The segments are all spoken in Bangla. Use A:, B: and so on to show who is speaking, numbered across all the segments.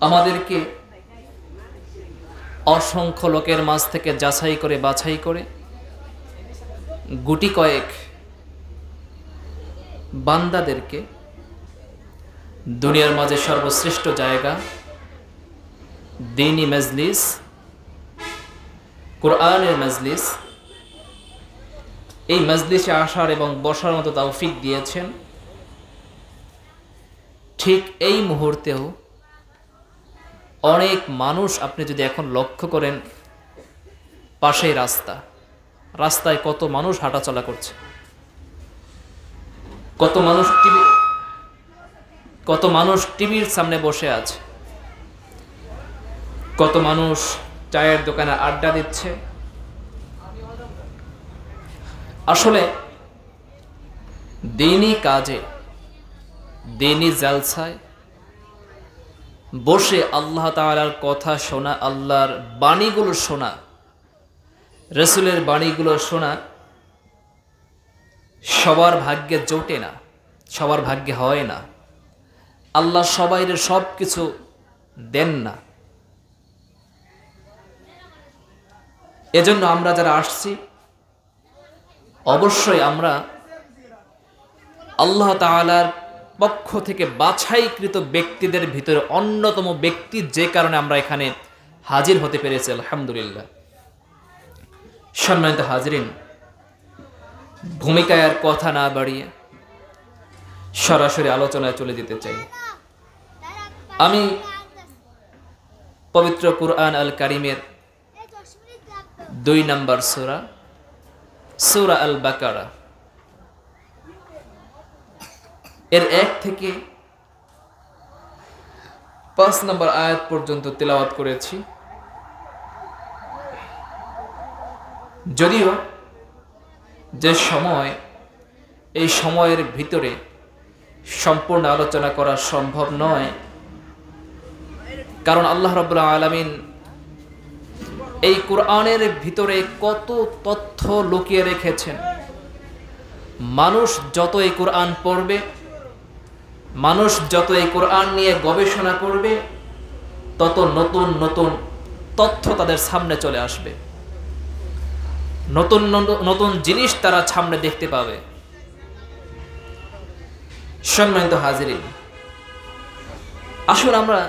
A: আমাদেরকে অসংখ্য লোকের মাঝ থেকে যাচাই করে বাছাই করে গুটি কয়েক বান্দাদেরকে দুনিয়ার মাঝে সর্বশ্রেষ্ঠ জায়গা দ্বীনি মজলিস, কোরআনের মজলিস, এই মজলিসে আসার এবং বসার মতো তৌফিক দিয়েছেন। ঠিক এই মুহূর্তেও অনেক মানুষ, আপনি যদি এখন লক্ষ্য করেন পাশেই রাস্তায় কত মানুষ হাঁটাচলা করছে, কত মানুষ টিভির সামনে বসে আছে, কত মানুষ চায়ের দোকানে আড্ডা দিচ্ছে। আসলে দ্বীনি কাজে, দ্বীনি জালসায় বসে আল্লাহ তাআলার কথা শোনা, আল্লাহর বাণীগুলো শোনা, রাসূলের বাণীগুলো শোনা সবার ভাগ্যে জোটে না, সবার ভাগ্যে হয় না। আল্লাহ সবাইরে সব কিছু দেন না। এজন্য আমরা যারা আসছি অবশ্যই আমরা আল্লাহ তাআলার পক্ষ থেকে বাছাইকৃত ব্যক্তিদের ভিতরে অন্যতম ব্যক্তি, যে কারণে আমরা এখানে হাজির হতে পেরেছি, আলহামদুলিল্লাহ। সম্মানিত হাজিরিন, ভূমিকায় আর কথা না বাড়িয়ে সরাসরি আলোচনায় চলে যেতে চাই। আমি পবিত্র কুরআন আল কারীমের 2 নম্বর সূরা আল বাকারা এর 1 থেকে 5 নম্বর আয়াত পর্যন্ত তেলাওয়াত করেছি। যদিও যে সময়, এই সময়ের ভিতরে সম্পূর্ণ আলোচনা করা সম্ভব নয়, কারণ আল্লাহ রাব্বুল আলামিন এই কোরআনের ভিতরে কত তথ্য লুকিয়ে রেখেছেন। মানুষ যত এই কোরআন পড়বে, মানুষ যত এই কোরআন নিয়ে গবেষণা করবে, তত নতুন নতুন তথ্য তাদের সামনে চলে আসবে, নতুন নতুন জিনিস তারা সামনে দেখতে পাবে। সম্মানিত হাজিরিন, আসুন আমরা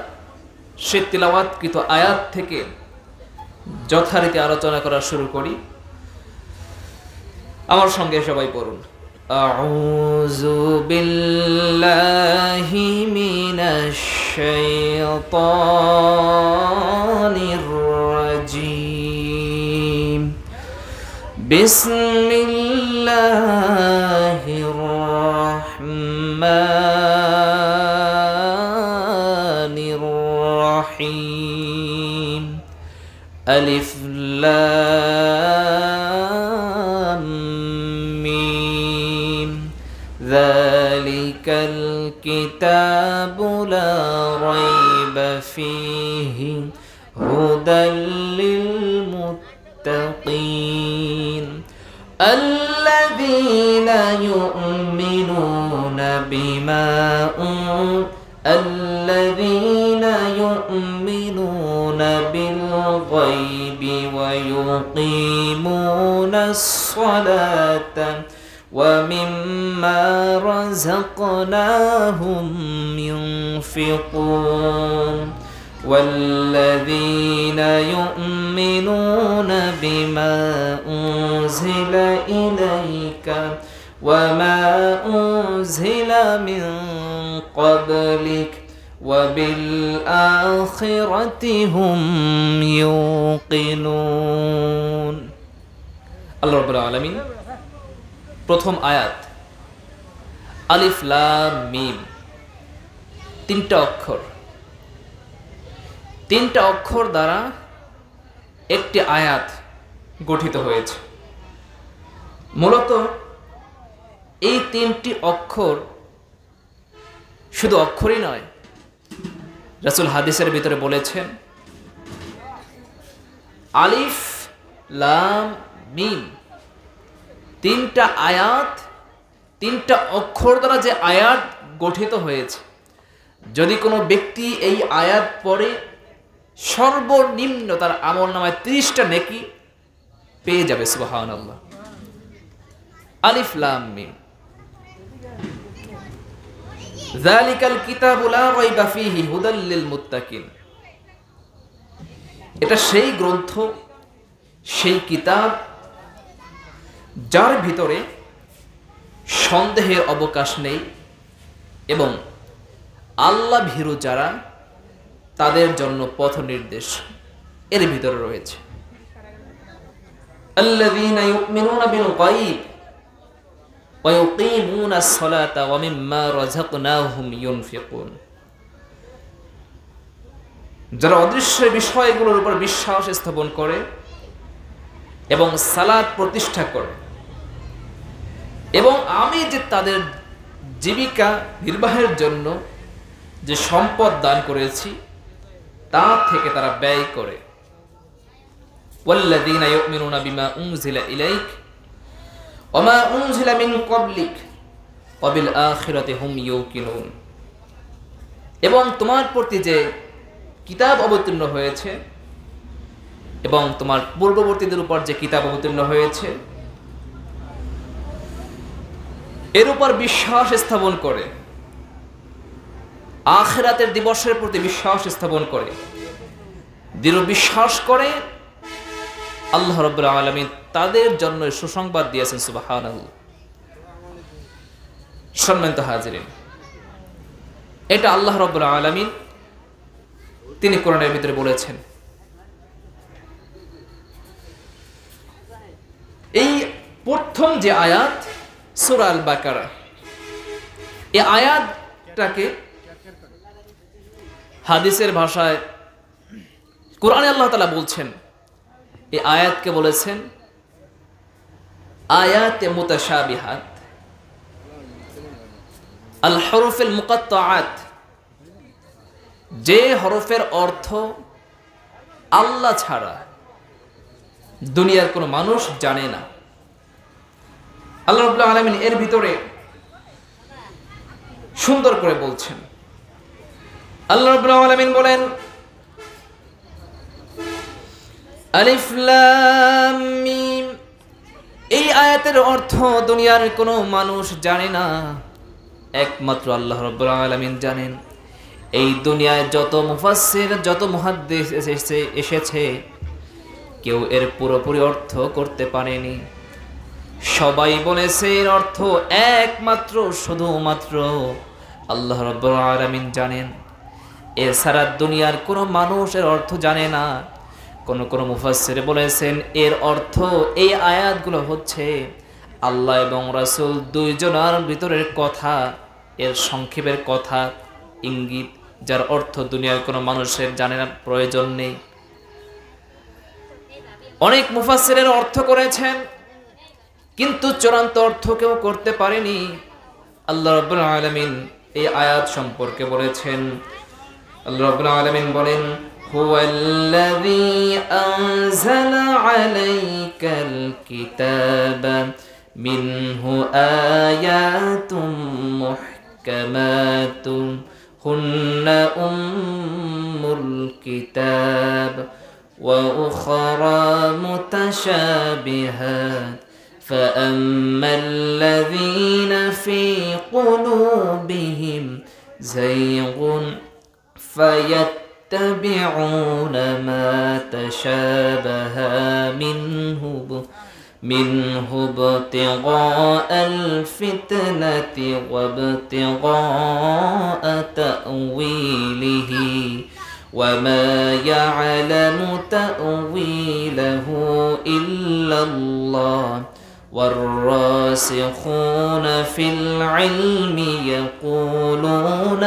A: সে তিলাওয়াতকৃত আয়াত থেকে যথারীতি আলোচনা করা শুরু করি। আমার সঙ্গে সবাই পড়ুন। আউযু বিল্লাহি মিনাশ শাইতানির রাজীম। বিসমিল্লাহির রাহমানির রাহিম। আলিফ লাম মিম। যালিকাল কিতাবু লা রাইবা ফীহি হুদাল লিল মুত্তাকিন আল্লাযীনা ইউমিনুনা বিমা بالغيب ويقيمون الصلاة ومما رزقناهم ينفقون والذين يؤمنون بما أنزل إليك وما أنزل من قبلك وبالآخرة هم يوقنون। আল্লাহ রাব্বুল আলামিন প্রথম আয়াত আলিফ লাম মিম, 3টা অক্ষর, 3টা অক্ষর দ্বারা একটি আয়াত গঠিত হয়েছে। মূলত এই 3টি অক্ষর শুধু অক্ষরই নয়, রাসূল হাদিসের ভিতরে বলেছেন আলিফ লাম মিম, 3টা আয়াত, 3টা অক্ষর দ্বারা যে আয়াত গঠিত হয়েছে, যদি কোনো ব্যক্তি এই আয়াত পড়ে সর্বনিম্ন তার আমলনামায় 30টা নেকি পেয়ে যাবে। সুবহানাল্লাহ। আলিফ লাম মিম যালিকাল কিতাবু লা রাইবা ফীহি হুদাল লিল মুত্তাকিন। এটা সেই গ্রন্থ, সেই কিতাব যার ভিতরে সন্দেহের অবকাশ নেই এবং আল্লাহ ভীরু যারা তাদের জন্য পথ নির্দেশ এর ভিতরে রয়েছে। আল্লাযীনা ইউমিনুনা বিল গায়ব ওয়া ইউকিমুনাস সালাতা ওয়া মিম্মা রাযাকনাহুম ইউনফিকুন। যারা অদৃশ্য বিষয়গুলোর উপর বিশ্বাস স্থাপন করে এবং সালাত প্রতিষ্ঠা করে এবং আমি যে তাদের জীবিকা নির্বাহের জন্য যে সম্পদ দান করেছি তা থেকে তারা ব্যয় করে। ওয়াল্লাযীনা ইউমিনুনা বিমা উনজিলা ইলাইক ওয়া মা উনজিলা মিন ক্বাবলিক ওয়া বিল আখিরাতি হুম ইউকিনুন। এবং তোমার প্রতি যে কিতাব অবতীর্ণ হয়েছে এবং তোমার পূর্ববর্তীদের উপর যে কিতাব অবতীর্ণ হয়েছে এর উপর বিশ্বাস স্থাপন করে, আখিরাতের দিবসের প্রতি বিশ্বাস স্থাপন করে, দৃঢ় বিশ্বাস করে, আল্লাহ রাব্বুল আলামিন তাদের জন্য সুসংবাদ দিয়েছেন। সুবহানাল্লাহ। সম্মানিত হাজিরিন, এটা আল্লাহ রাব্বুল আলামিন তিনি কোরআনের ভিতরে বলেছেন। এই প্রথম যে আয়াত সূরা আল বাকারা, এই আয়াতটাকে হাদিসের ভাষায় কোরআনে আল্লাহ তাআলা বলছেন, এই আয়াতকে বলেছেন আয়াতে মুতাশাবিহাত আল হুরুফুল মুকাত্তাআত, যে হরফের অর্থ আল্লাহ ছাড়া দুনিয়ার কোনো মানুষ জানে না। আল্লাহ রাব্বুল আলামিন এর ভিতরে সুন্দর করে বলছেন। আল্লাহ রাব্বুল আলামিন বলেন আলিফ লাম মিম, এই আয়াতের অর্থ দুনিয়ার কোনো মানুষ জানে না, একমাত্র আল্লাহ রাব্বুল আলামিন জানেন। এই দুনিয়ায় যত মুফাসসির যত মুহাদ্দিস এসেছে কেউ এর পুরোপুরি অর্থ করতে পারেনি। সবাই বলেছে এর অর্থ একমাত্র শুধুমাত্র আল্লাহ রাব্বুল আলামিন জানেন, এছাড়া দুনিয়ার কোনো মানুষ এর অর্থ জানে না। কোন মুফাসসির বলেছেন এর অর্থ এই আয়াতগুলো হচ্ছে আল্লাহ এবং রাসূল দুইজনের ভিতরের কথা, এর সংক্ষেপের কথা, ইঙ্গিত, যার অর্থ দুনিয়ার কোনো মানুষের জানার প্রয়োজন নেই। অনেক মুফাসসিরের অর্থ করেছেন কিন্তু চূড়ান্ত অর্থ কেউ করতে পারেনি। আল্লাহ রাব্বুল আলামিন এই আয়াত সম্পর্কে বলেছেন, আল্লাহ রাব্বুল আলামিন বলেন হুয়াল্লাযী আনজালা আলাইকাল কিতাবা মিনহু আয়াতুম মুহকামাতুন হুন্না উম্মুল কিতাব ওয়া উখরা মুতাশাবিহাত فأما الذين في قلوبهم زيغ فيتبعون ما تشابه منه ابتغاء الفتنة وابتغاء تأويله وما يعلم تأويله إلا الله والراسخون في العلم يقولون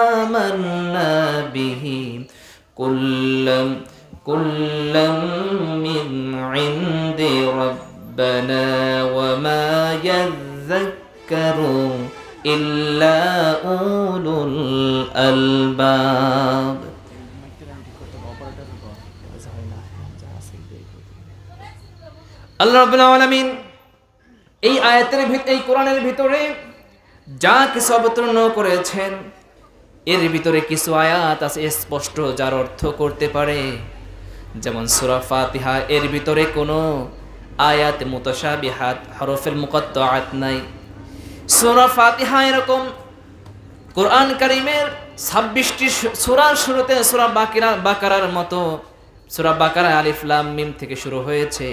A: آمنا به كل من عند ربنا وما يذكر إلا أولو الألباب। আল্লাহ রাব্বুল আলামিন এই আয়াতের এই কোরআনের ভিতরে যা কিছু অবতীর্ণ করেছেন এর ভিতরে কিছু আয়াত আছে স্পষ্ট যার অর্থ করতে পারে, যেমন সূরা ফাতিহা, এর ভিতরে কোনো আয়াত মুতাশাবিহাত হরফের মুকাত্তাআত নাই। সূরা ফাতিহা এরকম কোরআন কারীমের 26টি সূরার শুরুতে সূরা বাকারার মতো, সূরা বাকারা আলিফ লাম মিম থেকে শুরু হয়েছে।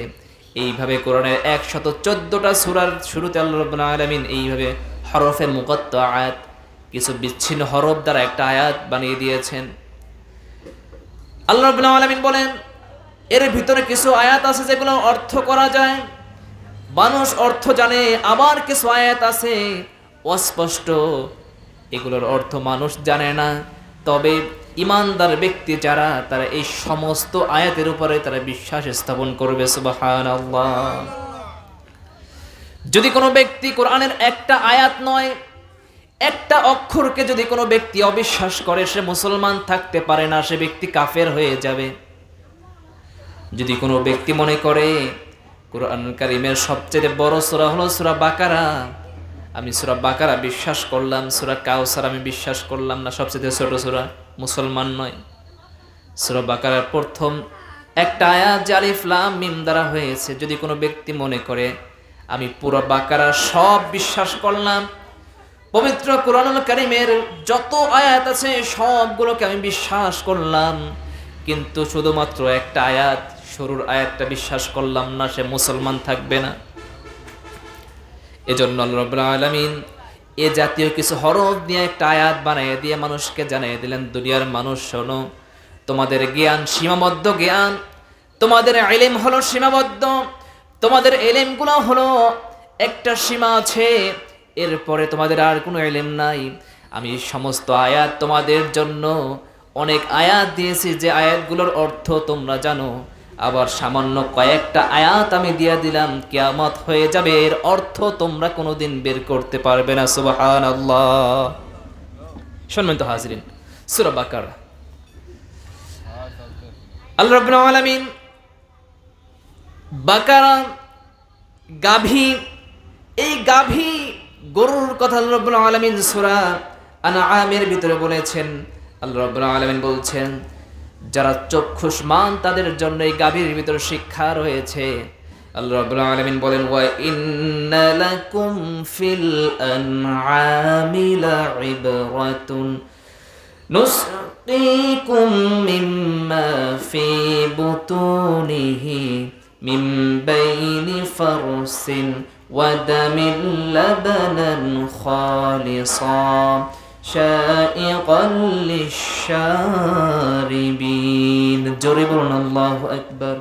A: এইভাবে কোরআনের 114টা সূরার শুরুতে আল্লাহ রাব্বুল আলামিন এইভাবে হরফে মুকাত্তাআত, কিছু বিচ্ছিন্ন হরফ দ্বারা একটা আয়াত বানিয়ে দিয়েছেন। আল্লাহ রাব্বুল আলামিন বলেন এর ভিতরে কিছু আয়াত আছে যেগুলো অর্থ করা যায়, মানুষ অর্থ জানে, আবার কিছু আয়াত আছে অস্পষ্ট, এগুলোর অর্থ মানুষ জানে না। তবে ইমানদার ব্যক্তি যারা, তারা এই সমস্ত আয়াতের উপরে তারা বিশ্বাস স্থাপন করবে। সুবহানাল্লাহ। যদি কোনো ব্যক্তি কোরআনের একটা আয়াত নয়, একটা অক্ষরকে যদি কোনো ব্যক্তি অবিশ্বাস করে, সে মুসলমান থাকতে পারে না, সে ব্যক্তি কাফের হয়ে যাবে। যদি কোনো ব্যক্তি মনে করে কোরআন কারীমের সবচেয়ে বড় সূরা হলো সূরা বাকারা, আমি সূরা বাকারা বিশ্বাস করলাম, সূরা কাউসার আমি বিশ্বাস করলাম না, সবচেয়ে ছোট সূরা, মুসলমান নয়। সূরা বাকারার প্রথম একটা আয়াত যে আলিফ লাম মিম দ্বারা হয়েছে, যদি কোনো ব্যক্তি মনে করে আমি পুরো বাকারা সব বিশ্বাস করলাম, পবিত্র কোরআনুল কারীমের যত আয়াত আছে সবগুলোকে আমি বিশ্বাস করলাম, কিন্তু শুধুমাত্র একটা আয়াত, শুরুর আয়াতটা বিশ্বাস করলাম না, সে মুসলমান থাকবে না। এজন্য আল্লাহ রাব্বুল আলামিন এ জাতীয় কিছু হরফ দিয়ে একটা আয়াত বানিয়ে দিয়ে মানুষকে জানিয়ে দিলেন, দুনিয়ার মানুষ শোনো, তোমাদের জ্ঞান সীমাবদ্ধ জ্ঞান, তোমাদের ইলম হলো সীমাবদ্ধ, তোমাদের ইলমগুলো হলো একটা সীমা আছে, এরপরে তোমাদের আর কোনো ইলম নাই। আমি সমস্ত আয়াত তোমাদের জন্য অনেক আয়াত দিয়েছি, যে আয়াতগুলোর অর্থ তোমরা জানো, আবার সামান্য কয়েকটা আয়াত আমি দিয়ে দিলাম, কিয়ামত হয়ে যাবে, এর অর্থ তোমরা কোনোদিন বের করতে পারবে না। সুবহানাল্লাহ। সম্মানিত হাজিরিন, সূরা বাকারা, আল্লাহ রাব্বুল আলামিন বাকারা গাভী, এই গাভী গরুর কথা আল্লাহ রাব্বুল আলামিন সূরা আনআমের ভিতরে বলেছেন। আল্লাহ রাব্বুল আলামিন বলছেন যারা চক্ষুষ্মান তাদের জন্য এই গাভীর ভিতরে শিক্ষা রয়েছে। আল্লাহ রাব্বুল আলামিন বলেন ওয়া ইন্না লাকুম ফিল আনআমি লাইবরাতুন নুসকিকুম মিম্মা ফি বুতুনিহি মিন বাইনি ফারসিন ওয়া দামিন লাবানান খালিসা শাইকান লিশ-শারিবিন। জোরে বলুন আল্লাহু আকবার।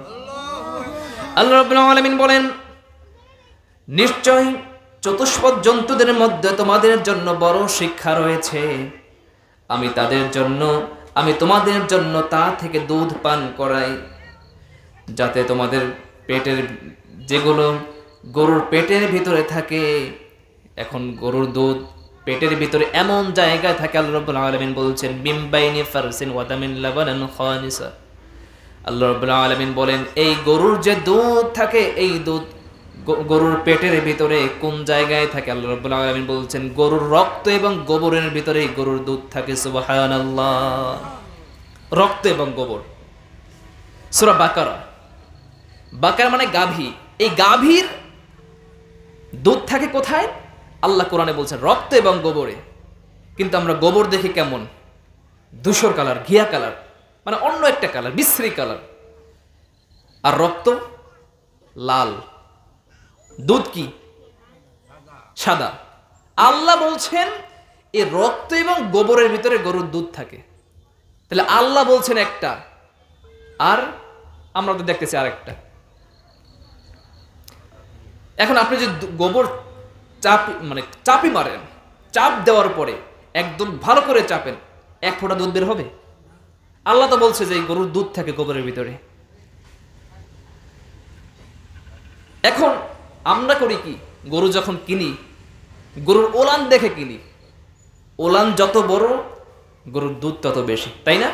A: আল্লাহ রাব্বুল আলামিন বলেন নিশ্চয় চতুষ্পদ জন্তুদের মধ্যে তোমাদের জন্য বড় শিক্ষা রয়েছে, আমি তোমাদের জন্য তা থেকে দুধ পান করাই, যাতে তোমাদের পেটের যেগুলো গরুর পেটের ভিতরে থাকে, এখন গরুর দুধ পেটের ভিতরে এমন জায়গায় থাকে, আল্লাহ রাব্বুল আলামিন বলছেন মিন বাইনি ফারসিন ওয়া দামিন লাবানান খালিসা। আল্লাহ রাব্বুল আলামিন বলেন এই গরুর যে দুধ থাকে, এই দুধ গরুর পেটের ভিতরে কোন জায়গায় থাকে? আল্লাহ রাব্বুল আলামিন বলছেন গরুর রক্ত এবং গোবরের ভিতরে গরুর দুধ থাকে। সুবহানাল্লাহ। রক্ত এবং গোবর। সূরা বাকারা, বাকারা মানে গাভী, এই গাভীর দুধ থাকে কোথায়? আল্লাহ কোরআনে বলছেন রক্ত এবং গোবরে। কিন্তু আমরা গোবর দেখি কেমন? ধূসর কালার, ঘিয়া কালার, মানে অন্য একটা কালার, বিশ্রী কালার। আর রক্ত লাল, দুধ কি সাদা। আল্লাহ বলছেন এই রক্ত এবং গোবরের ভিতরে গরুর দুধ থাকে। তাহলে আল্লাহ বলছেন একটা, আর আমরা তো দেখতেছি আরেকটা। এখন আপনি যে গোবর চাপি মারেন, চাপ দেওয়ার পরে একদম ভালো করে চাপেন, এক ফোঁটা দুধ বের হবে? আল্লাহ তো বলছে যে গরুর দুধ থাকে গোবরের ভিতরে। এখন আমরা করি কি? গরু যখন কিনি, গরুর ওলান দেখে কিনি। ওলান যত বড় গরুর দুধ তত বেশি, তাই না?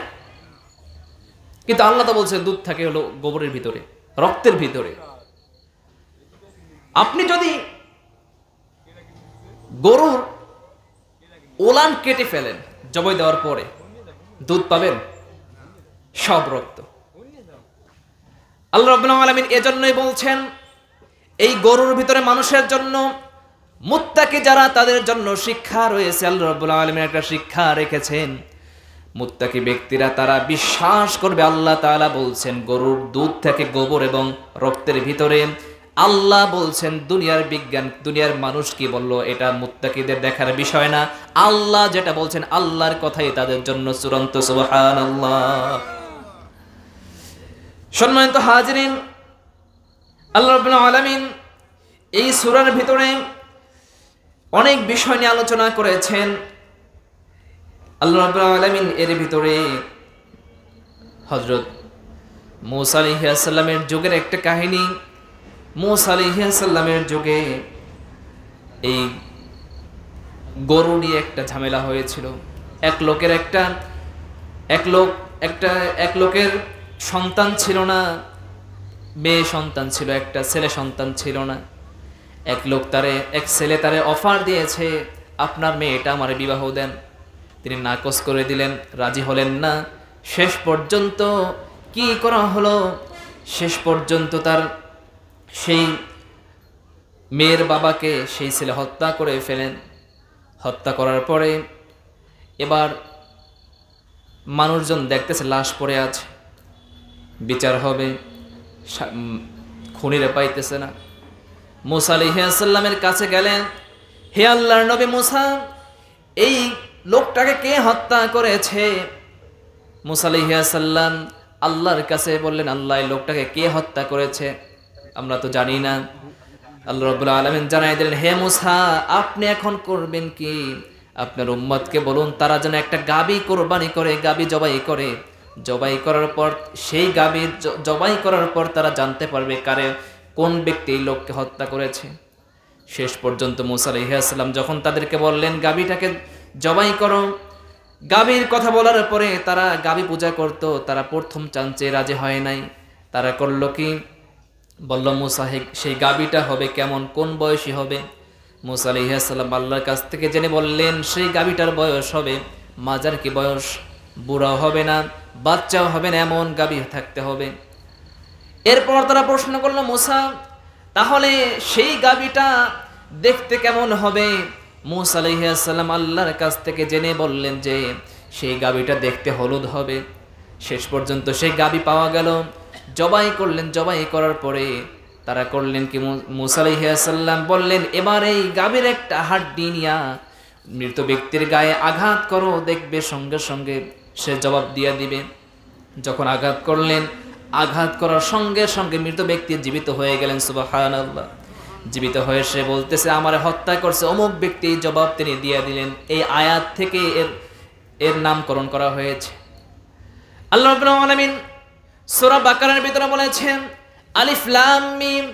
A: কিন্তু আল্লাহ তো বলছে দুধ থাকে হলো গোবরের ভিতরে, রক্তের ভিতরে। আপনি যদি গরুর ওলান কেটে ফেলেন, জবাই দেওয়ার পরে দুধ পাবেন? সব রক্ত। আল্লাহ রাব্বুল আলামিন এজন্যই বলছেন এই গরুর ভিতরে মানুষের জন্য, মুত্তাকি যারা তাদের জন্য শিক্ষা রয়েছে। আল্লাহ রাব্বুল আলামিন একটা শিক্ষা রেখেছেন। মুত্তাকি ব্যক্তিরা তারা বিশ্বাস করবে, আল্লাহ তাআলা বলছেন গরুর দুধ থেকে গোবর এবং রক্তের ভিতরে, আল্লাহ বলছেন দুনিয়ার বিজ্ঞান, দুনিয়ার মানুষ কি বললো এটা মুত্তাকিদের দেখার বিষয় না, আল্লাহ যেটা বলছেন আল্লাহর কথাই তাদের জন্য চূড়ান্ত। সুবহানাল্লাহ। সম্মানিত হাজিরিন, আল্লাহ রাব্বুল আলামিন এই সূরার ভিতরে অনেক বিষয় নিয়ে আলোচনা করেছেন। আল্লাহ রাব্বুল আলামিন এর ভিতরে হযরত মূসা আলাইহিস সালামের যুগের একটা কাহিনী, মূসা আলাইহিস সালামের যুগে এই গরু নিয়ে একটা ঝামেলা হয়েছিল। এক লোকের সন্তান ছিল না, মেয়ে সন্তান ছিল, একটা ছেলে সন্তান ছিল না। এক ছেলে তারে অফার দিয়েছে, আপনার মেয়েটা আমার বিবাহ দেন। তিনি নাকচ করে দিলেন, রাজি হলেন না। শেষ পর্যন্ত কি করা হলো, শেষ পর্যন্ত তার সেই মেয়ের বাবাকে সেই ছেলে হত্যা করে ফেলেন। হত্যা করার পরে এবার মানুষজন দেখতেছে লাশ পড়ে আছে, বিচার হবে, খুনিরা পাইতেছে না। মূসা আলাইহিস সালামের কাছে গেলেন, হে আল্লাহর নবী মূসা, এই লোকটাকে কে হত্যা করেছে? মূসা আলাইহিস সালাম আল্লাহর কাছে বললেন, আল্লাহ এই লোকটাকে কে হত্যা করেছে আমরা তো জানি না। আল্লাহ রাব্বুল আলামিন জানাই দিলেন, হে মূসা আপনি এখন করবেন কি? আপনার উম্মতকে বলুন তারা যেন একটা গাবী কোরবানি করে, গাবী জবাই করে। জবাই করার পর সেই গাবী জবাই করার পর তারা জানতে পারবে কোন ব্যক্তি এই লোককে হত্যা করেছে। শেষ পর্যন্ত মূসা আলাইহিস সালাম যখন তাদেরকে বললেন গাবীটাকে জবাই করো, গাবীর কথা বলার পরে তারা গাবী পূজা করত। তারা প্রথম চান্সে রাজি হয় নাই। তারা করলো কি, বলল মূসা সেই গাবীটা হবে কেমন, কোন বয়সী হবে? মূসা আলাইহিস সালাম আল্লাহর কাছ থেকে জেনে বললেন সেই গাবীটার বয়স হবে মাঝার কি বয়স, বুড়াও হবে না বাচ্চাও হবে না, এমন গাবী থাকতে হবে। এরপর তারা প্রশ্ন করলো, মূসা তাহলে সেই গাবীটা দেখতে কেমন হবে? মূসা আলাইহিস সালাম আল্লাহর কাছ থেকে জেনে বললেন যে সেই গাবীটা দেখতে হলুদ হবে। শেষ পর্যন্ত সেই গাবী পাওয়া গেল, জবাই করলেন। জবাই করার পরে তারা করলেন কি, মূসা আলাইহিস সালাম বললেন এবার এই গাবীর একটা হাড্ডি নিয়া মৃত ব্যক্তির গায়ে আঘাত করো, দেখবে সঙ্গে সঙ্গে সে জবাব দিয়ে দিবে। যখন আঘাত করলেন, আঘাত করার সঙ্গে সঙ্গে মৃত ব্যক্তি জীবিত হয়ে গেলেন। সুবহানাল্লাহ। জীবিত হয়ে সে বলতেছে আমার হত্যা করছে অমুক ব্যক্তি, জবাব তিনি দিয়ে দিলেন। এই আয়াত থেকে এর নামকরণ করা হয়েছে। আল্লাহ রাব্বুল আলামিন সূরা বাকারার ভিতরে বলেছেন, আলিফ লাম মিম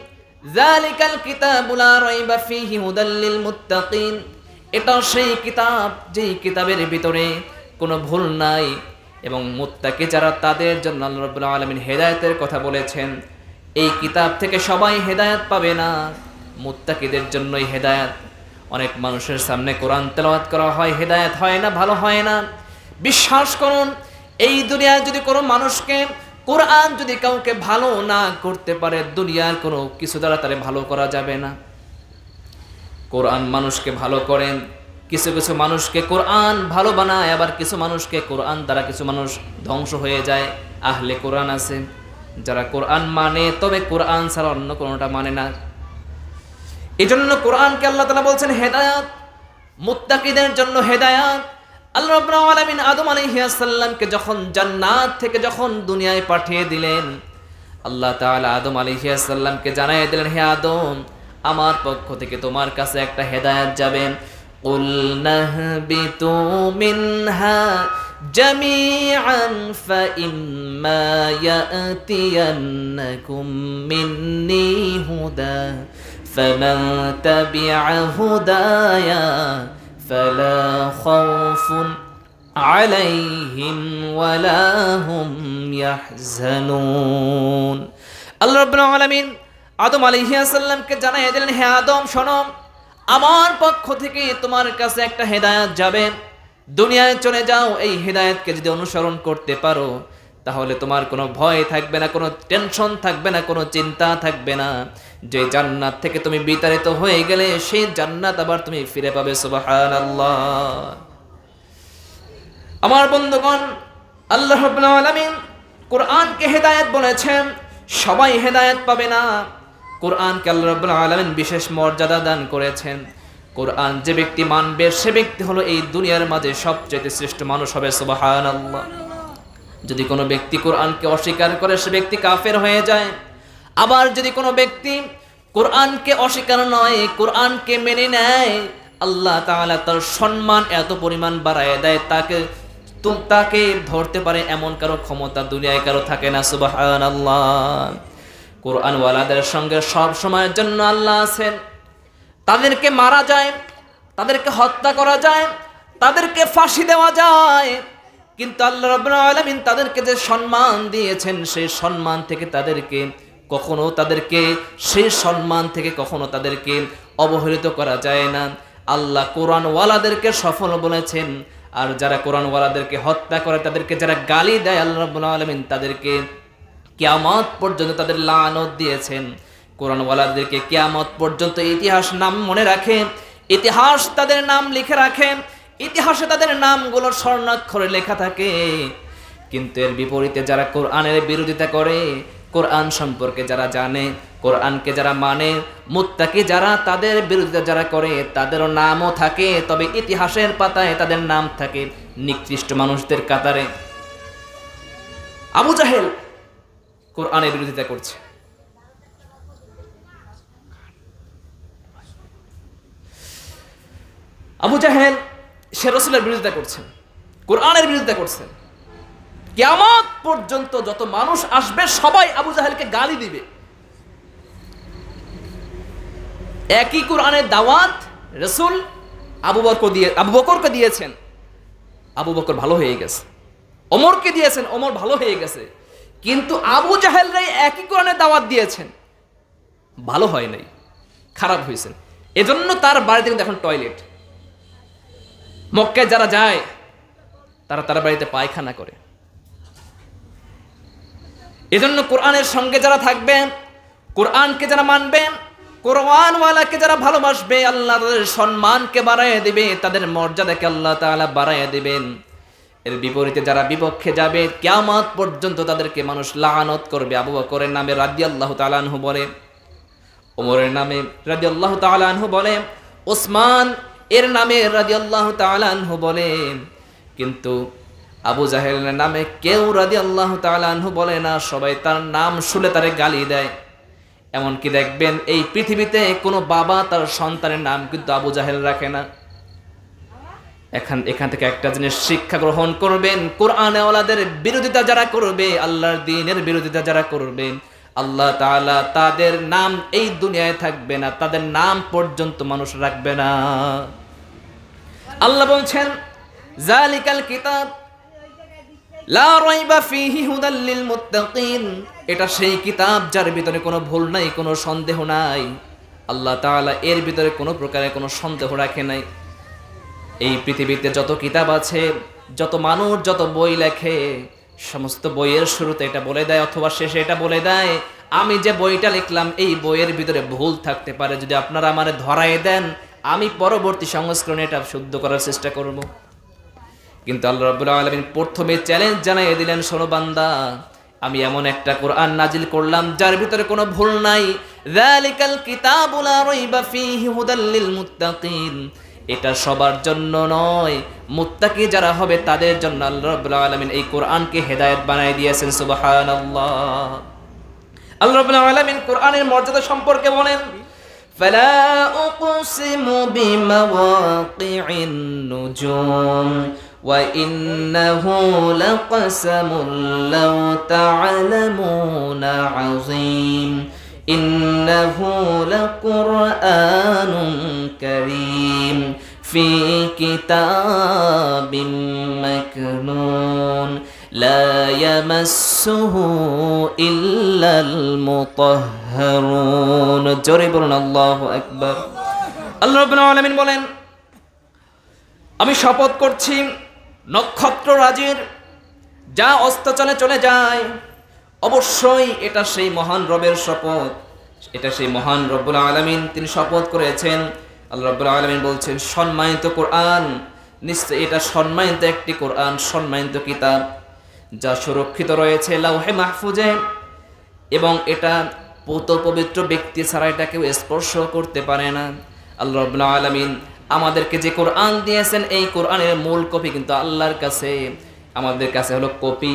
A: যালিকাল কিতাবু লা রাইবা ফীহি হুদাল লিল মুত্তাকিন। এটা সেই কিতাব যেই কিতাবের ভিতরে কোনো ভুল নাই এবং মুত্তাকি যারা তাদের জন্য আল্লাহ রাব্বুল আলামিন হেদায়েতের কথা বলেছেন। এই কিতাব থেকে সবাই হেদায়েত পাবে না, মুত্তাকিদের জন্যই হেদায়েত। অনেক মানুষের সামনে কোরআন তেলাওয়াত করা হয়, হেদায়েত হয় না, ভালো হয় না। বিশ্বাস করুন, এই দুনিয়ায় যদি কোনো মানুষকে কোরআন যদি কাউকে ভালো না করতে পারে, দুনিয়ার কোনো কিছু দ্বারা তারে ভালো করা যাবে না। কোরআন মানুষকে ভালো করেন, কিছু কিছু মানুষকে কোরআন ভালো বানায়, আবার কিছু মানুষকে কোরআন দ্বারা কিছু মানুষ ধ্বংস হয়ে যায়। আহলে কোরআন আছে যারা কোরআন মানে, তবে কোরআন ছাড়া অন্য কোনোটা মানে না। এই জন্য কোরআনকে আল্লাহ তাআলা বলছেন হেদায়াত, মুত্তাকিদের জন্য হেদায়াত। আল্লাহ রাব্বুল আলামিন আদম আলাইহিস সালামকে যখন জান্নাত থেকে যখন দুনিয়ায় পাঠিয়ে দিলেন, আল্লাহ তাআলা আদম আলাইহিস সালামকে জানাই দিলেন, হে আদম আমার পক্ষ থেকে তোমার কাছে একটা হেদায়াত যাবে। কুলনাহবিতু মিনহা জামিআন ফাইম্মা ইয়াতিয়ান্নাকুম মিন্নী হুদা ফামান তাবিআ হুদায়া ফালা খাউফুন আলাইহিম ওয়ালা হুম ইয়াহজানুন। আল্লাহ রাব্বুল আলামিন আদম আলাইহিস সালামকে জানাই দিলেন, হে আদম শোনো, আমার পক্ষ থেকে তোমার কাছে একটা হেদায়েত যাবে। দুনিয়ায় চলে যাও, এই হেদায়েতকে যদি অনুসরণ করতে পারো তাহলে তোমার কোনো ভয় থাকবে না, কোনো টেনশন থাকবে না, কোনো চিন্তা থাকবে না। যে জান্নাত থেকে তুমি বিতাড়িত হয়ে গেলে সেই জান্নাত আবার তুমি ফিরে পাবে। সুবহানাল্লাহ। আমার বন্ধুগণ, আল্লাহ রাব্বুল আলামিন কোরআনকে হেদায়েত বলেছেন, সবাই হেদায়েত পাবে না। কোরআনকে আল্লাহ রাব্বুল আলামিন বিশেষ মর্যাদা দান করেছেন। কোরআন যে ব্যক্তি মানবে সে ব্যক্তি হলো এই দুনিয়ার মাঝে সবচেয়ে শ্রেষ্ঠ মানুষ হবে। সুবহানাল্লাহ। যদি কোনো ব্যক্তি কোরআনকে অস্বীকার করে সে ব্যক্তি কাফের হয়ে যায়। আবার যদি কোনো ব্যক্তি কোরআনকে অস্বীকার নয়, কোরআনকে মেনে নেয়, আল্লাহ তাআলা তার সম্মান এত পরিমাণ বাড়ায় দেয়, তাকে ধরতে পারে এমন কারো ক্ষমতা দুনিয়ায় কারো থাকে না। সুবহানাল্লাহ। কোরআনওয়ালাদের সঙ্গে সব সময়ের জন্য আল্লাহ আছেন। তাদেরকে মারা যায়, তাদেরকে হত্যা করা যায়, তাদেরকে ফাঁসি দেওয়া যায়, কিন্তু আল্লাহ রাব্বুল আলামিন তাদেরকে যে সম্মান দিয়েছেন সেই সম্মান থেকে তাদেরকে কখনো তাদেরকে অবহেলিত করা যায় না। আল্লাহ কোরআনওয়ালাদেরকে সফল বলেছেন, আর যারা কোরআনওয়ালাদেরকে হত্যা করে, তাদেরকে যারা গালি দেয়, আল্লাহ রাব্বুল আলামিন তাদেরকে কিয়ামত পর্যন্ত তাদের লানত দিয়েছেন। কোরআনওয়ালাদেরকে কিয়ামত পর্যন্ত ইতিহাস নাম মনে রাখে, ইতিহাস তাদের নাম লিখে রাখে, ইতিহাসে তাদের নামগুলো স্বর্ণাক্ষরে লেখা থাকে। কিন্তু এর বিপরীতে যারা কোরআনের বিরোধিতা করে, কোরআন সম্পর্কে যারা জানে, কোরআনকে যারা মানে, মুত্তাকি যারা, তাদের বিরোধিতা যারা করে, তাদেরও নামও থাকে, তবে ইতিহাসের পাতায় তাদের নাম থাকে নিকৃষ্ট মানুষদের কাতারে। আবু জাহেল কোরআনের বিরোধিতা করছে। আবু জাহেল সে রাসূলের বিরোধিতা করছেন, কোরআনের বিরোধিতা করছেন। কিয়ামত পর্যন্ত যত মানুষ আসবে সবাই আবু জাহেলকে গালি দিবে। একই কোরআনের দাওয়াত রাসূল আবু বকরকে দিয়েছেন, আবু বকর ভালো হয়ে গেছে। ওমরকে দিয়েছেন, ওমর ভালো হয়ে গেছে। কিন্তু আবু জাহেলরাই একই কোরআনের দাওয়াত দিয়েছেন, ভালো হয় নাই, খারাপ হয়েছেন। এজন্য তার বাড়িতে কিন্তু এখন টয়লেট। মক্কায় যারা যায় তারা বাড়িতে পায়খানা করে। এজন্য কোরআনের সঙ্গে যারা থাকবেন, কোরআনকে যারা মানবেন, কোরআনওয়ালাকে যারা ভালোবাসবে, আল্লাহ তাদের সম্মানকে বাড়াইয়া দিবে, তাদের মর্যাদাকে আল্লাহ তাআলা বাড়াইয়া দিবেন। এর বিপরীতে যারা বিপক্ষে যাবে, কিয়ামত পর্যন্ত তাদেরকে মানুষ লানত করবে। আবু বকরের নামে রাদিয়াল্লাহু তাআলা আনহু বলে, ওমরের নামে রাদিয়াল্লাহু তাআলা আনহু বলে, ওসমান এর নামে রাদিয়াল্লাহু তাআলা আনহু বলে, কিন্তু আবু জাহেলের নামে কেউ রাদিয়াল্লাহু তাআলা আনহু বলে না। সবাই তার নাম শুনে তারে গালি দেয়। এমনকি দেখবেন এই পৃথিবীতে কোনো বাবা তার সন্তানের নাম কিন্তু আবু জাহেল রাখে না। এখান থেকে একটা জিনিস শিক্ষা গ্রহণ করবেন, কোরআনওয়ালাদের বিরোধিতা যারা করবে, আল্লাহর দ্বীনের বিরোধিতা যারা করবে, আল্লাহ তাআলা তাদের নাম এই দুনিয়ায় থাকবে না, তাদের নাম পর্যন্ত মানুষ রাখবে না। আল্লাহ বলছেন, যালিকাল কিতাব লা রাইবা ফীহি হুদাল লিল মুত্তাকিন, এটা সেই কিতাব যার ভিতরে কোনো ভুল নাই, কোনো সন্দেহ নাই। আল্লাহ তাআলা এর ভিতরে কোনো প্রকারের কোনো সন্দেহ রাখে নাই। এই পৃথিবীতে যত কিতাব আছে, যত মানুষ যত বই লেখে, সমস্ত বইয়ের শুরুতে এটা বলে দেয় অথবা শেষে এটা বলে দেয়, আমি যে বইটা লিখলাম এই বইয়ের ভিতরে ভুল থাকতে পারে, যদি আপনারা আমারে ধরায় দেন আমি পরবর্তী সংস্করণে এটা শুদ্ধ করার চেষ্টা করব। কিন্তু আল্লাহ রাব্বুল আলামিন প্রথমে চ্যালেঞ্জ জানিয়ে দিলেন, শোনো বান্দা, আমি এমন একটা কোরআন নাজিল করলাম যার ভিতরে কোনো ভুল নাই। যালিকাল কিতাবু লা রাইবা ফীহি হুদাল লিল মুত্তাকিন, এটা সবার জন্য নয়, মুত্তাকি যারা হবে তাদের জন্য আল্লাহ রাব্বুল আলামিন এই কোরআনকে হেদায়েত বানায় দিয়েছেন। সুবহানাল্লাহ। আল্লাহ রাব্বুল আলামিন কোরআনের মর্যাদা সম্পর্কে বলেন, ফালা উকসিমু বিমাওয়াকিন নুজুম ওয়া ইন্নাহু লাকাসামুন লাউ তা'লামুনা আযীম ইন্নাহু লাকুরআনুন কারীম ফি কিতাবিম মাকনুন লা ইয়ামাসসুহু ইল্লাল মুতাহহারুন। জোরে বলুন আল্লাহু আকবার। আল্লাহ রাব্বুল আলামিন বলেন, আমি শপথ করছি নক্ষত্র রাজির যা অস্তচলে চলে যায়, অবশ্যই এটা সেই মহান রবের শপথ, এটা সেই মহান রব্বুল আলামিন তিনি শপথ করেছেন। আল্লাহ রাব্বুল আলামিন বলছেন সম্মানিত কোরআন, নিশ্চয় এটা সম্মানিত একটি কোরআন, সম্মানিত কিতাব যা সুরক্ষিত রয়েছে লাউহে মাহফুজে, এবং এটা পূত পবিত্র ব্যক্তি ছাড়া এটা কেউ স্পর্শ করতে পারে না। আল্লাহ রাব্বুল আলামিন আমাদেরকে যে কোরআন দিয়েছেন এই কোরআনের মূল কপি কিন্তু আল্লাহর কাছে, আমাদের কাছে হলো কপি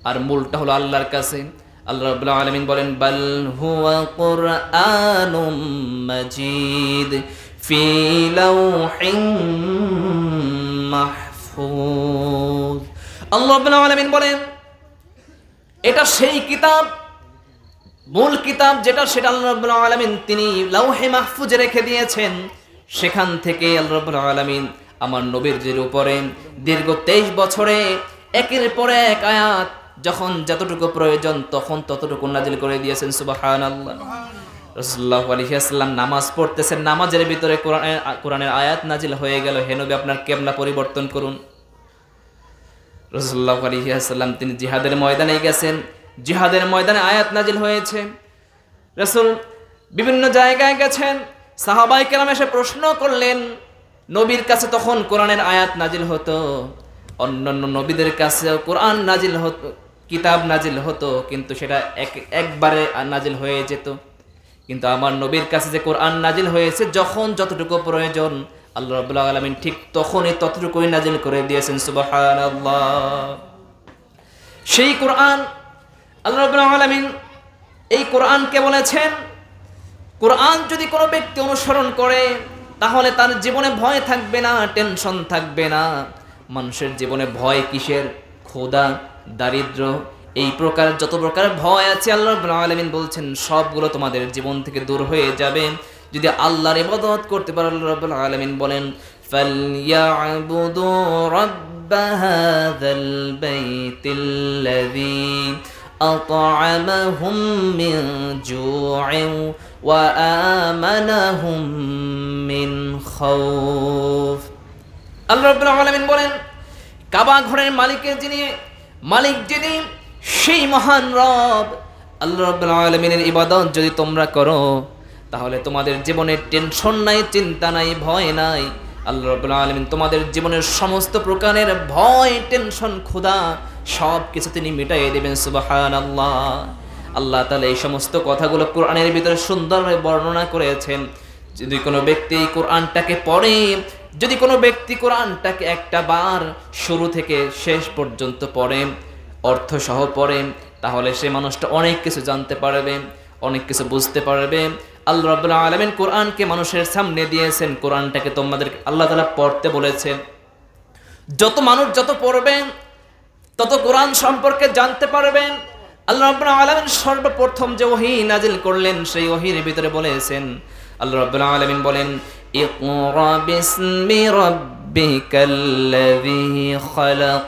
A: আর মূলটা হলো আল্লাহর কাছে। আল্লাহ রাব্বুল আলামিন বলেন বাল হুয়া কুরআনুম মাজিদ ফি লাউহিন মাহফুজ। আল্লাহ রাব্বুল আলামিন বলেন এটা সেই কিতাব, মূল কিতাব যেটা, সেটা আল্লাহ রাব্বুল আলামিন তিনি লাউহে মাহফুজে রেখে দিয়েছেন। সেখান থেকে আল্লাহ রাব্বুল আলামিন আমার নবীর উপরে দীর্ঘ 23 বছরে একের পর এক আয়াত যখন যতটুকু প্রয়োজন তখন ততটুকু নাজিল করে দিয়েছেন। সুবহানাল্লাহ। রাসূলুল্লাহ আলাইহি ওয়াসাল্লাম নামাজ পড়তেছেন, নামাজের ভিতরে কোরআনের আয়াত নাজিল হয়ে গেল, হে নবী আপনার কিবলা পরিবর্তন করুন। রাসূলুল্লাহ আলাইহি ওয়াসাল্লাম তিনি জিহাদের ময়দানে গেছেন, জিহাদের ময়দানে আয়াত নাজিল হয়েছে। রাসূল বিভিন্ন জায়গায় গেছেন, সাহাবায়ে কেরাম এসে প্রশ্ন করলেন, নবীর কাছে তখন কোরআনের আয়াত নাজিল হতো, অন্যান্য নবীদের কাছে কোরআন নাজিল হতো, কিতাব নাজিল হতো, কিন্তু সেটা একবারে নাজিল হয়ে যেত। কিন্তু আমার নবীর কাছে যে কোরআন নাজিল হয়েছে যখন যতটুকু প্রয়োজন আল্লাহ রাব্বুল আলামিন ঠিক তখনই ততটুকুই নাজিল করে দিয়েছেন। সুবহানাল্লাহ। সেই কোরআন আল্লাহ রাব্বুল আলামিন এই কোরআনকে বলেছেন কোরআন যদি কোনো ব্যক্তি অনুসরণ করে তাহলে তার জীবনে ভয় থাকবে না, টেনশন থাকবে না। মানুষের জীবনে ভয় কিসের? ক্ষুধা, দারিদ্র, এই প্রকার যত প্রকার ভয় আছে আল্লাহ রাব্বুল আলামিন বলছেন সবগুলো তোমাদের জীবন থেকে দূর হয়ে যাবে যদি আল্লাহর ইবাদত করতে পারো। আল্লাহ রাব্বুল আলামিন বলেন ফালইয়াবুদু রাব্ব হাযাল বাইতিল্লাযী আত'আমাহুম মিন জু'ইন ওয়া আমানাহুম মিন খাউফ। আল্লাহ রাব্বুল আলামিন বলেন কাবা ঘরের মালিক যিনি সেই মহান রব আল্লাহ রাব্বুল আলামিনের ইবাদত যদি তোমরা করো তাহলে তোমাদের জীবনে টেনশন নাই, চিন্তা নাই, ভয় নাই। আল্লাহ রাব্বুল আলামিন তোমাদের জীবনের সমস্ত প্রকারের ভয়, টেনশন, ক্ষুধা সব কিছু তিনি মিটাইয়ে দেবেন। সুবহানাল্লাহ। আল্লাহ তাআলা এই সমস্ত কথাগুলো কোরআনের ভিতরে সুন্দরভাবে বর্ণনা করেছেন। যদি কোনো ব্যক্তি কোরআনটাকে পড়ে, যদি কোনো ব্যক্তি কোরআনটাকে একটা বার শুরু থেকে শেষ পর্যন্ত পড়ে, অর্থ সহ পড়ে, তাহলে সে মানুষটা অনেক কিছু জানতে পারবে, অনেক কিছু বুঝতে পারবে। আল্লাহ রাব্বুল আলামিন কোরআনকে মানুষের সামনে দিয়েছেন, কোরআনটাকে তোমাদের আল্লাহ তাআলা পড়তে বলেছেন। যত মানুষ যত পড়বেন তত কোরআন সম্পর্কে জানতে পারবেন। আল্লাহ রাব্বুল আলামিন সর্বপ্রথম যে ওহী নাজিল করলেন সেই ওহীর ভিতরে বলেছেন, আল্লাহ রাব্বুল আলামিন বলেন ইকরা বিসমি রাব্বিকাল্লাযী খালাক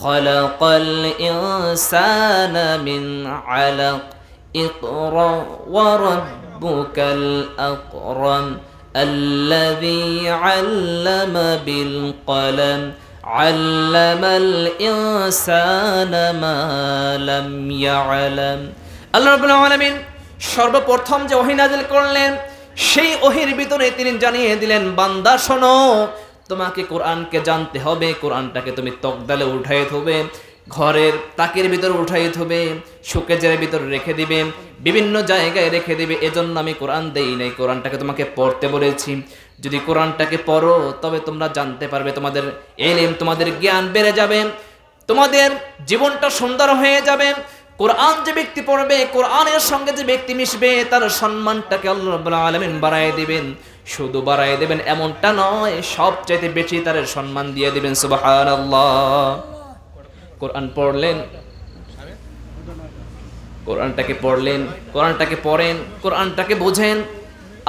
A: খালাকাল ইনসানা মিন আলাক ইকরা ওয়া রাব্বুকাল আকরাম আল্লাযী আল্লামা বিল কলম আল্লামাল ইনসানা মা লাম ইয়ালাম। আল্লাহ রাব্বুল আলামিন সর্বপ্রথম যে ওহী নাজিল করলেন সেই ওহীর ভিতরে তিনি জানিয়ে দিলেন বান্দা শোনো, তোমাকে কোরআনকে জানতে হবে, কোরআনটাকে তুমি তকদালে উঠাই থবে, ঘরের তাকের ভিতরে উঠাই থবে, শোকেজের ভিতরে রেখে দিবে, বিভিন্ন জায়গায় রেখে দিবে। এজন্য আমি কোরআন দেই নাই, কোরআনটাকে তোমাকে পড়তে বলেছি। যদি কোরআনটাকে পড়ো তবে তোমরা জানতে পারবে, তোমাদের ইলম, তোমাদের জ্ঞান বেড়ে যাবে, তোমাদের জীবনটা সুন্দর হয়ে যাবে। কোরআন যে ব্যক্তি পড়বে, কোরআনের সঙ্গে যে ব্যক্তি মিশবে তার সম্মানটাকে আল্লাহ রাব্বুল আলামিন বাড়ায় দিবেন। শুধু বাড়ায় দেবেন এমনটা নয়, সবচাইতে বেশি তার সম্মান দিয়ে দিবেন। সুবহানাল্লাহ। কোরআন পড়লেন, কোরআনটাকে পড়লেন, কোরআনটাকে পড়েন, কোরআনটাকে বোঝেন।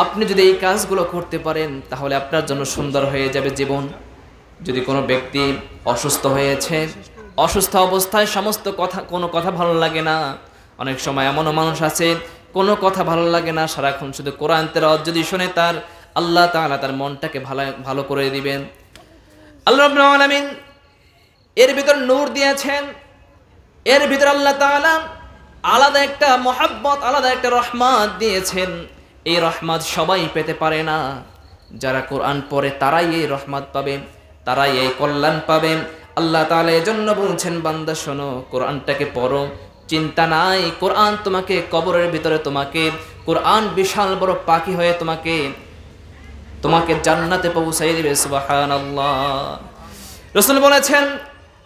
A: আপনি যদি এই কাজগুলো করতে পারেন তাহলে আপনার জন্য সুন্দর হয়ে যাবে জীবন। যদি কোনো ব্যক্তি অসুস্থ হয়েছে, অসুস্থ অবস্থায় সমস্ত কোনো কথা ভালো লাগে না। অনেক সময় এমনও মানুষ আছে কোনো কথা ভালো লাগে না, সারাক্ষণ শুধু কোরআন তেলাওয়াত যদি শুনে তার আল্লাহ তাআলা তার মনটাকে ভালো করে দিবেন। আল্লাহ রাব্বুল আলামিন এর ভিতর নূর দিয়েছেন, এর ভিতর আল্লাহ তাআলা আলাদা একটা মহাব্বত, আলাদা একটা রহমত দিয়েছেন। এই রহমত সবাই পেতে পারে না। যারা কোরআন পড়ে তারাই এই রহমত পাবে, তারাই এই কল্যাণ পাবে। আল্লাহ তাআলা এজন্য বলছেন, বান্দা শোনো, কোরআনটাকে পড়ো, চিন্তা নাই, কোরআন তোমাকে কবরের ভিতরে, তোমাকে কোরআন বিশাল বড় পাখি হয়ে তোমাকে জান্নাতে পৌঁছাই দিবে। সুবহানাল্লাহ। রাসূল বলেছেন,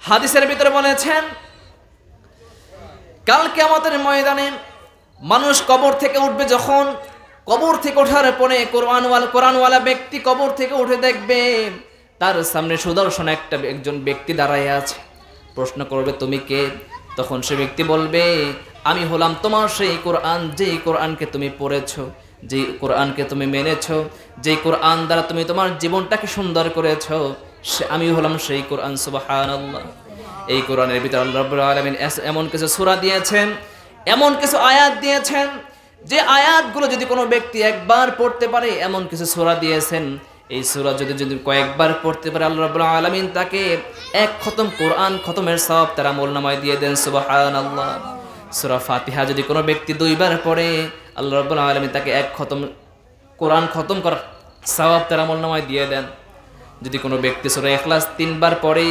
A: হাদিসের ভিতরে বলেছেন, কাল কিয়ামতের ময়দানে মানুষ কবর থেকে উঠবে, যখন কবর থেকে ওঠার পরে কোরআনওয়ালা ব্যক্তি কবর থেকে উঠে দেখবে তার সামনে সুদর্শন একজন ব্যক্তি দাঁড়ায় আছে। প্রশ্ন করবে, তুমি কে? তখন সে ব্যক্তি বলবে, আমি হলাম তোমার সেই কোরআন, যেই কোরআনকে তুমি পড়েছো, যেই কোরআনকে তুমি মেনেছো, যেই কোরআন দ্বারা তুমি তোমার জীবনটাকে সুন্দর করেছো, আমি হলাম সেই কোরআন। সুবহানাল্লাহ। এই কোরআনের ভিতরে আল্লাহ রাব্বুল আলামিন এমন কিছু সূরা দিয়েছেন, এমন কিছু আয়াত দিয়েছেন, যে আয়াতগুলো যদি কোনো ব্যক্তি একবার পড়তে পারে, এমন কিছু সূরা দিয়েছেন, এই সূরা যদি কয়েকবার পড়তে পারে, আল্লাহ রাব্বুল আলামিন তাকে এক খতম কোরআন খতমের সওয়াব তার আমলনামায় দিয়ে দেন। সুবহানাল্লাহ। সূরা ফাতিহা যদি কোনো ব্যক্তি 2 বার পড়ে, আল্লাহ রাব্বুল আলামিন তাকে এক খতম কোরআন খতম করার সওয়াব তার আমলনামায় দিয়ে দেন। যদি কোনো ব্যক্তি সূরা ইখলাস 3 বার পড়ে,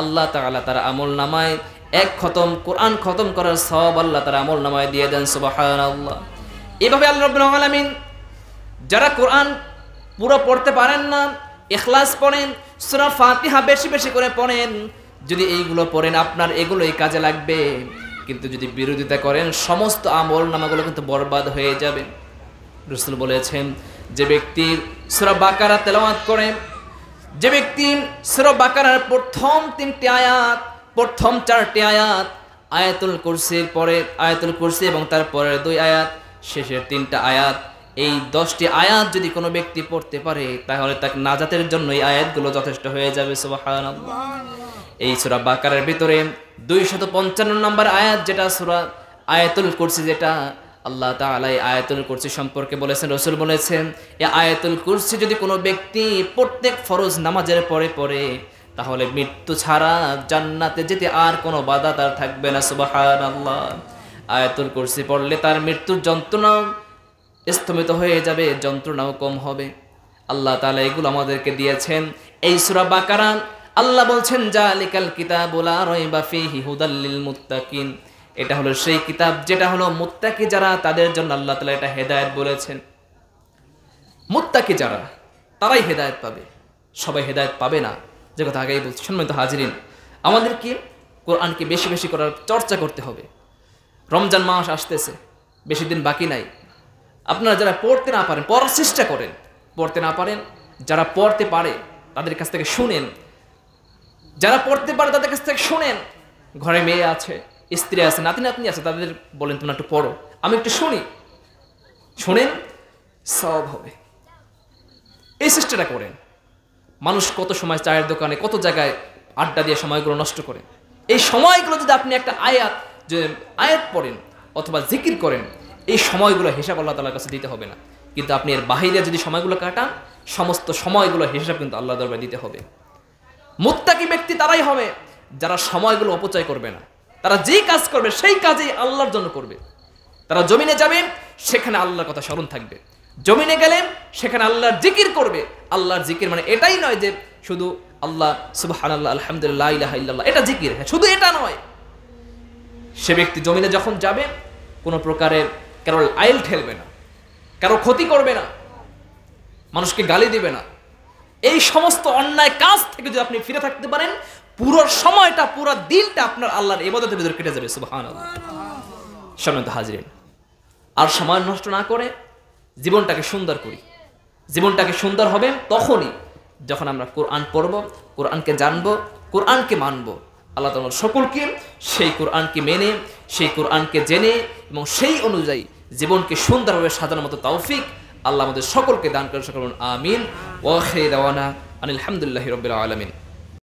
A: আল্লাহ তাআলা তার আমলনামায় এক খতম কোরআন খতম করার সওয়াব আল্লাহ তার আমলনামায় দিয়ে দেন। সুবহানাল্লাহ। এভাবে আল্লাহ রাব্বুল আলামিন যারা কোরআন পুরো পড়তে পারেন না, ইখলাস পড়েন, সূরা ফাতিহা বেশি বেশি করে পড়েন, যদি এইগুলো পড়েন আপনার এগুলোই কাজে লাগবে। কিন্তু যদি বিরোধিতা করেন, সমস্ত আমলনামাগুলো কিন্তু বরবাদ হয়ে যাবে। রাসূল বলেছেন, যে ব্যক্তি সূরা বাকারা তেলাওয়াত করে, যে ব্যক্তি সূরা বাকারার প্রথম 3টি আয়াত, প্রথম 4টি আয়াত, আয়াতুল কুরসির পরে আয়াতুল কুরসি এবং তার পরের 2 আয়াত, শেষের 3টা আয়াত, এই 10টি আয়াত যদি কোনো ব্যক্তি পড়তে পারে, তাহলে তার নাজাতের জন্য এই আয়াতগুলো যথেষ্ট হয়ে যাবে। সুবহানাল্লাহ। এই সূরা বাকারার ভিতরে 255 নম্বর আয়াত, যেটা সূরা আয়াতুল কুরসি, যেটা আল্লাহ তাআলা এই আয়াতুল কুরসি সম্পর্কে বলেছেন, রাসূল বলেছেন, এই আয়াতুল কুরসি যদি কোনো ব্যক্তি প্রত্যেক ফরজ নামাজের পরে পড়ে, তাহলে মৃত্যু ছাড়া জান্নাতে যেতে আর কোনো বাধা তার থাকবে না। সুবহানাল্লাহ। আয়াতুল কুরসি পড়লে তার মৃত্যুর যন্ত্রণাও স্থমিত হয়ে যাবে, যন্ত্রণাও কম হবে। আল্লাহ তাআলা এগুলো আমাদেরকে দিয়েছেন। এই সূরা বাকারা আল্লাহ বলছেন, জালিকাল কিতাবু লা রাইবা ফীহি হুদাল লিল মুত্তাকিন, এটা হলো সেই কিতাব যেটা হলো মুত্তাকি যারা, তাদের জন্য আল্লাহ তাআলা এটা হেদায়েত বলেছেন। মুত্তাকি যারা, তারাই হেদায়েত পাবে, সবাই হেদায়েত পাবে না, যে কথা আগেই বলছি। সম্মানিত হাজিরিন, আমাদের কি কোরআনকে বেশি বেশি করার চর্চা করতে হবে। রমজান মাস আসতেছে, বেশি দিন বাকি নাই। আপনারা যারা পড়তে না পারেন, পড়ার চেষ্টা করেন। পড়তে না পারেন, যারা পড়তে পারে তাদের কাছ থেকে শুনেন, যারা পড়তে পারে তাদের কাছ থেকে শুনেন। ঘরে মেয়ে আছে, স্ত্রী আছে, নাতি নাতনি আছে, তাদের বলেন তোমরা একটু পড়ো, আমি একটু শুনি, শুনেন, সওয়াব হবে। এই চেষ্টাটা করেন। মানুষ কত সময় চায়ের দোকানে, কত জায়গায় আড্ডা দিয়ে সময়গুলো নষ্ট করে। এই সময়গুলো যদি আপনি একটা আয়াত পড়েন অথবা জিকির করেন, এই সময়গুলো হিসাব আল্লাহ তাআলার কাছে দিতে হবে না। কিন্তু আপনি এর বাহিরে যদি সময়গুলো কাটান, সমস্ত সময়গুলো হিসাব কিন্তু আল্লাহ দরবারে দিতে হবে। মুত্তাকি ব্যক্তি তারাই হবে যারা সময়গুলো অপচয় করবে না। তারা যেই কাজ করবে সেই কাজেই আল্লাহর জন্য করবে। তারা জমিনে যাবেন, সেখানে আল্লাহর কথা স্মরণ থাকবে। জমিনে গেলেন, সেখানে আল্লাহর জিকির করবে। আল্লাহর জিকির মানে এটাই নয় যে শুধু আল্লাহ সুবহানাল্লাহ, আলহামদুলিল্লাহ, লা ইলাহা ইল্লাল্লাহ, এটা জিকির, শুধু এটা নয়। সে ব্যক্তি জমিনে যখন যাবে, কোনো প্রকারের কারো আইল ঠেলবে না, কারো ক্ষতি করবে না, মানুষকে গালি দিবে না। এই সমস্ত অন্যায় কাজ থেকে যদি আপনি ফিরে থাকতে পারেন, পুরো সময়টা, পুরো দিনটা আপনার আল্লাহর ইবাদতের ভিতরে কেটে যাবে। সুবহানাল্লাহ। সম্মানিত হাজিরিন, আর সময় নষ্ট না করে জীবনটাকে সুন্দর করি। জীবনটাকে সুন্দর হবে তখনই যখন আমরা কোরআন পড়ব, কোরআনকে জানবো, কোরআনকে মানবো। আল্লাহ তাআলা সকলকে সেই কোরআনকে মেনে, সেই কোরআনকে জেনে এবং সেই অনুযায়ী জীবনকে সুন্দরভাবে সাজানোর মতো তৌফিক আল্লাহ আমাদের সকলকে দান করে। সকল আমিন। ওয়া আখিরু দাওয়ানা আনিল হামদুলিল্লাহি রাব্বিল আলামিন।